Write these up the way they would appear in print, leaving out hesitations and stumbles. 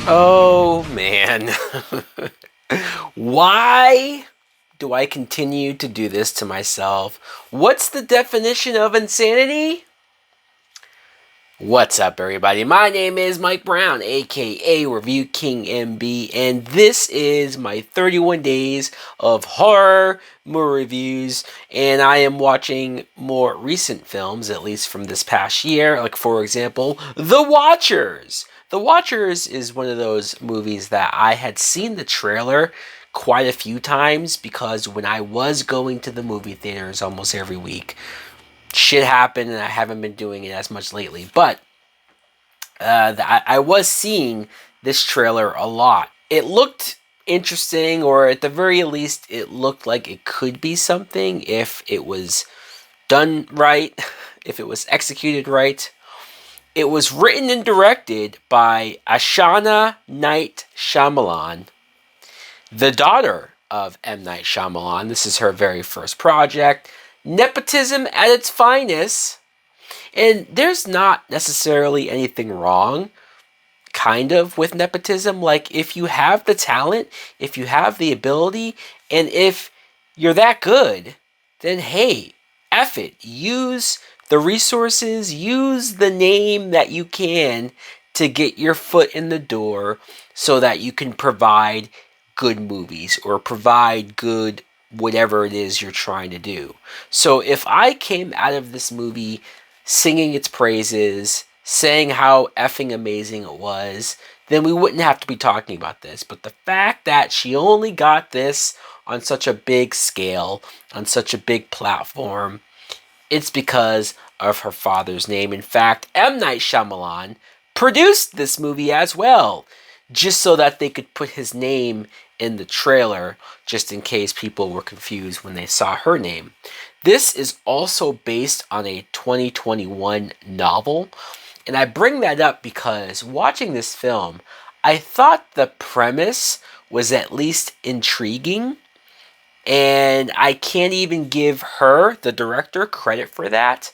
Oh man. Why do I continue to do this to myself? What's the definition of insanity? What's up, everybody? My name is Mike Brown, aka Review King MB, and this is my 31 days of horror movie reviews. And I am watching more recent films, at least from this past year, like, for example, The Watchers. The Watchers is one of those movies that I had seen the trailer quite a few times because when I was going to the movie theaters almost every week, shit happened and I haven't been doing it as much lately. But I was seeing this trailer a lot. It looked interesting, or at the very least, it looked like it could be something if it was done right, if it was executed right. It was written and directed by Ashana Knight Shyamalan, the daughter of M. Night Shyamalan. This is her very first project. Nepotism at its finest. And there's not necessarily anything wrong, kind of, with nepotism. Like, if you have the talent, if you have the ability, and if you're that good, then hey, F it. Use the resources, use the name that you can to get your foot in the door so that you can provide good movies or provide good whatever it is you're trying to do. So if I came out of this movie singing its praises, saying how effing amazing it was, then we wouldn't have to be talking about this. But the fact that she only got this on such a big scale, on such a big platform, it's because of her father's name. In fact, M. Night Shyamalan produced this movie as well, just so that they could put his name in the trailer, just in case people were confused when they saw her name. This is also based on a 2021 novel, and I bring that up because watching this film, I thought the premise was at least intriguing, and I can't even give her, the director, credit for that.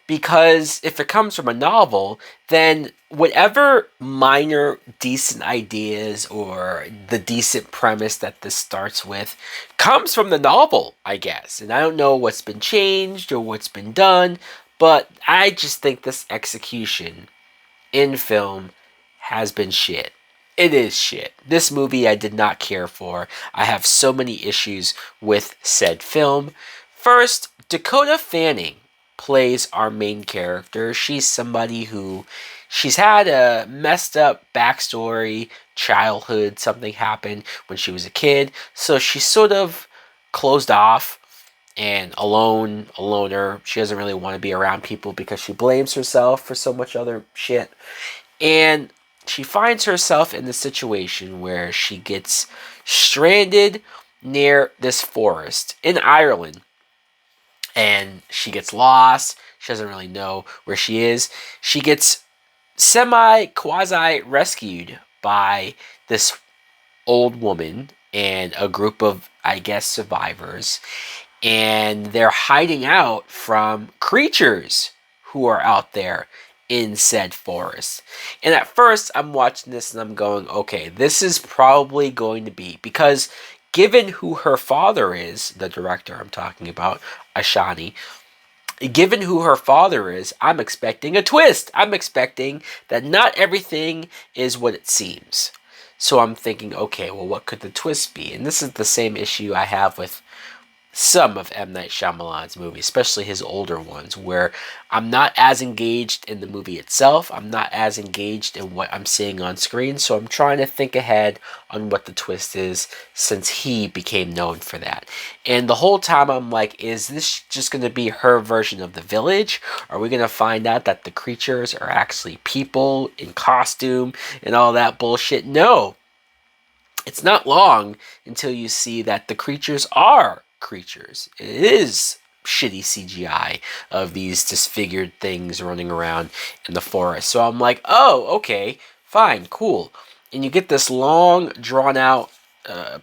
Because if it comes from a novel, then whatever minor decent ideas or the decent premise that this starts with comes from the novel, I guess. And I don't know what's been changed or what's been done, but I just think this execution in film has been shit. It is shit. This movie I did not care for. I have so many issues with said film. First, Dakota Fanning plays our main character. She's somebody who she's had a messed up backstory, childhood, something happened when she was a kid, so she's sort of closed off and alone, a loner. She doesn't really want to be around people because she blames herself for so much other shit. And she finds herself in the situation where she gets stranded near this forest in Ireland, and she gets lost. She doesn't really know where she is. She gets quasi rescued by this old woman and a group of, I guess, survivors. And they're hiding out from creatures who are out there in said forest. And at first, I'm watching this and I'm going, okay, this is probably going to be, because given who her father is, the director I'm talking about, Ashani, given who her father is, I'm expecting a twist. I'm expecting that not everything is what it seems. So I'm thinking, okay, well, what could the twist be? And this is the same issue I have with some of M. Night Shyamalan's movies, especially his older ones, where I'm not as engaged in the movie itself. I'm not as engaged in what I'm seeing on screen, so I'm trying to think ahead on what the twist is, since he became known for that. And the whole time I'm like, is this just going to be her version of The Village? Are we going to find out that the creatures are actually people in costume and all that bullshit? No. It's not long until you see that the creatures are creatures. It is shitty CGI of these disfigured things running around in the forest. So I'm like, oh, okay, fine, cool. And you get this long, drawn out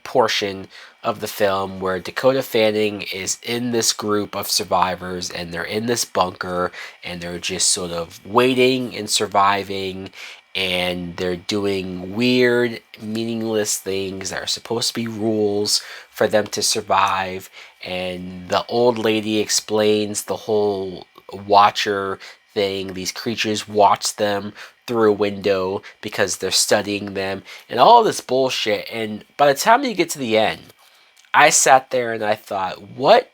portion of the film where Dakota Fanning is in this group of survivors, and they're in this bunker, and they're just sort of waiting and surviving. and they're doing weird, meaningless things that are supposed to be rules for them to survive. And the old lady explains the whole watcher thing. These creatures watch them through a window because they're studying them, and all this bullshit. And by the time you get to the end, I sat there and I thought, what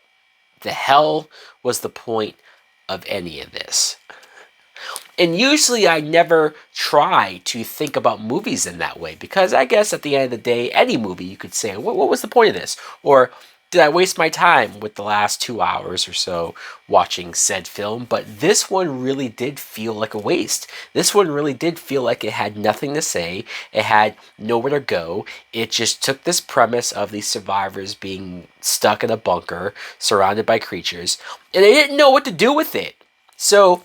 the hell was the point of any of this? And usually I never try to think about movies in that way, because I guess at the end of the day, any movie you could say, what was the point of this? Or did I waste my time with the last 2 hours or so watching said film? But this one really did feel like a waste. This one really did feel like it had nothing to say. It had nowhere to go. It just took this premise of these survivors being stuck in a bunker surrounded by creatures, and they didn't know what to do with it. So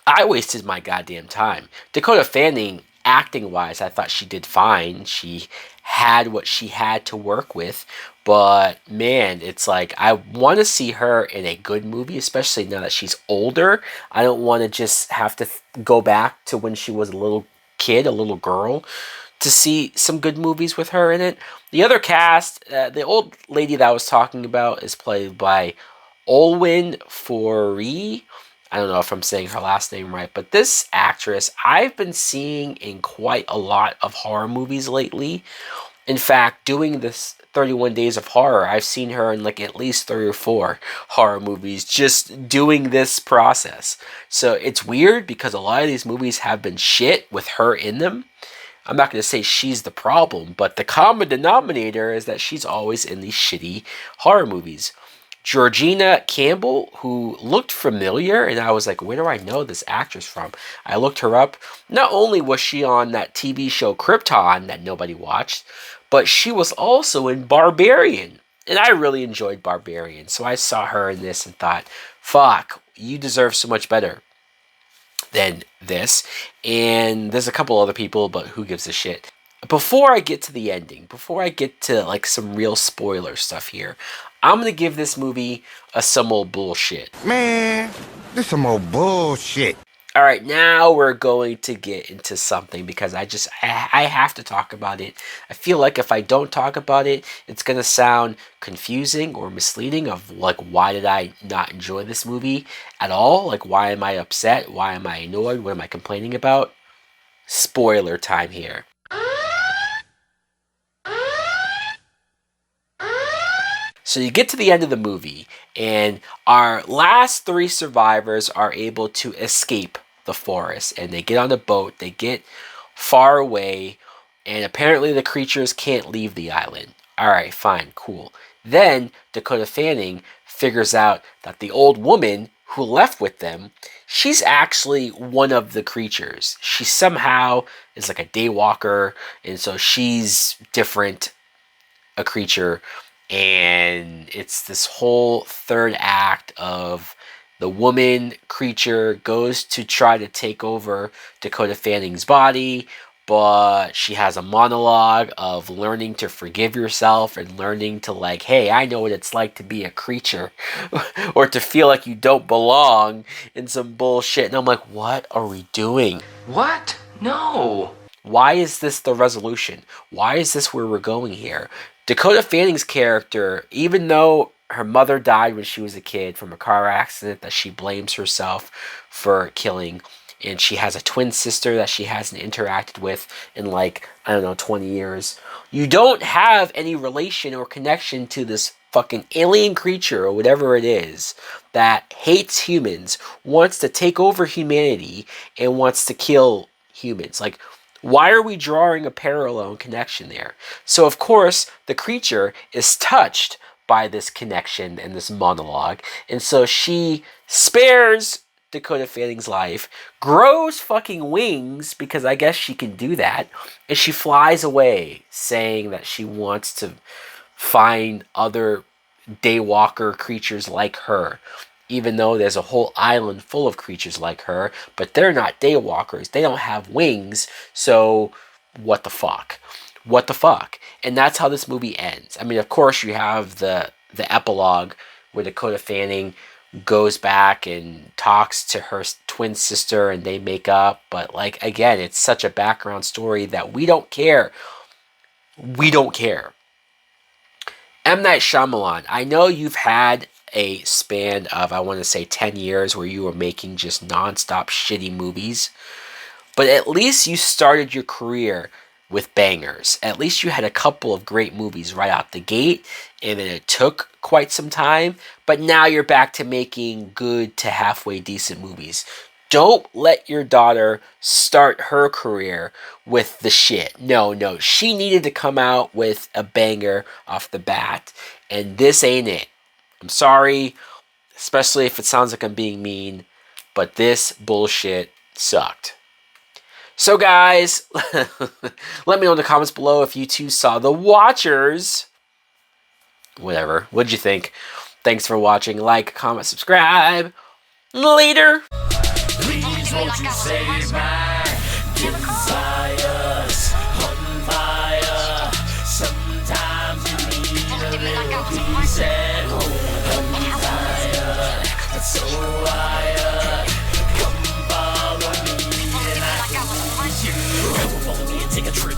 I wasted my goddamn time. Dakota Fanning, acting wise, I thought she did fine. She had what she had to work with. But man, it's like I want to see her in a good movie, especially now that she's older. I don't want to just have to go back to when she was a little kid, a little girl, to see some good movies with her in it. The other cast, the old lady that I was talking about, is played by Olwen Fourie. I don't know if I'm saying her last name right, but this actress I've been seeing in quite a lot of horror movies lately. In fact, doing this 31 Days of Horror, I've seen her in like at least 3 or 4 horror movies just doing this process. So it's weird because a lot of these movies have been shit with her in them. I'm not going to say she's the problem, but the common denominator is that she's always in these shitty horror movies. Georgina Campbell, who looked familiar, and I was like, where do I know this actress from? I looked her up. Not only was she on that TV show Krypton that nobody watched, but she was also in Barbarian. And I really enjoyed Barbarian, so I saw her in this and thought, fuck, you deserve so much better than this. And there's a couple other people, but who gives a shit? Before I get to the ending, before I get to like some real spoiler stuff here, I'm gonna give this movie some old bullshit. Man, this some old bullshit. All right, now we're going to get into something because I have to talk about it. I feel like if I don't talk about it, it's gonna sound confusing or misleading of like, why did I not enjoy this movie at all? Like, why am I upset? Why am I annoyed? What am I complaining about? Spoiler time here. So you get to the end of the movie, and our last 3 survivors are able to escape the forest, and they get on a boat, they get far away, and apparently the creatures can't leave the island. Alright, fine, cool. Then Dakota Fanning figures out that the old woman who left with them, she's actually one of the creatures. She somehow is like a daywalker, and so she's different, a creature, and it's this whole third act of the woman creature goes to try to take over Dakota Fanning's body, but she has a monologue of learning to forgive yourself and learning to, like, hey, I know what it's like to be a creature or to feel like you don't belong in some bullshit. And I'm like, what are we doing? What? No. Why is this the resolution? Why is this where we're going here? Dakota Fanning's character, even though her mother died when she was a kid from a car accident that she blames herself for killing, and she has a twin sister that she hasn't interacted with in like, I don't know, 20 years. You don't have any relation or connection to this fucking alien creature or whatever it is that hates humans, wants to take over humanity, and wants to kill humans. Like, why are we drawing a parallel and connection there? So, of course, the creature is touched by this connection and this monologue, and so she spares Dakota Fanning's life, grows fucking wings, because I guess she can do that, and she flies away, saying that she wants to find other daywalker creatures like her. Even though there's a whole island full of creatures like her, but they're not daywalkers. They don't have wings, so what the fuck? What the fuck? And that's how this movie ends. I mean, of course, you have the epilogue where Dakota Fanning goes back and talks to her twin sister and they make up. But like again, it's such a background story that we don't care. We don't care. M. Night Shyamalan, I know you've had a span of, I want to say, 10 years where you were making just nonstop shitty movies, but at least you started your career with bangers. At least you had a couple of great movies right out the gate, and then it took quite some time, but now you're back to making good to halfway decent movies. Don't let your daughter start her career with the shit. No, no. She needed to come out with a banger off the bat, and this ain't it. I'm sorry, especially if it sounds like I'm being mean, but this bullshit sucked. So, guys, let me know in the comments below if you two saw The Watchers. Whatever. What'd you think? Thanks for watching. Like, comment, subscribe. Later. Please won't you save my desires on fire? Sometimes you need a little peace at home. I'm tired, so wired. Come follow me and I can ease you. Come follow me and take a trip.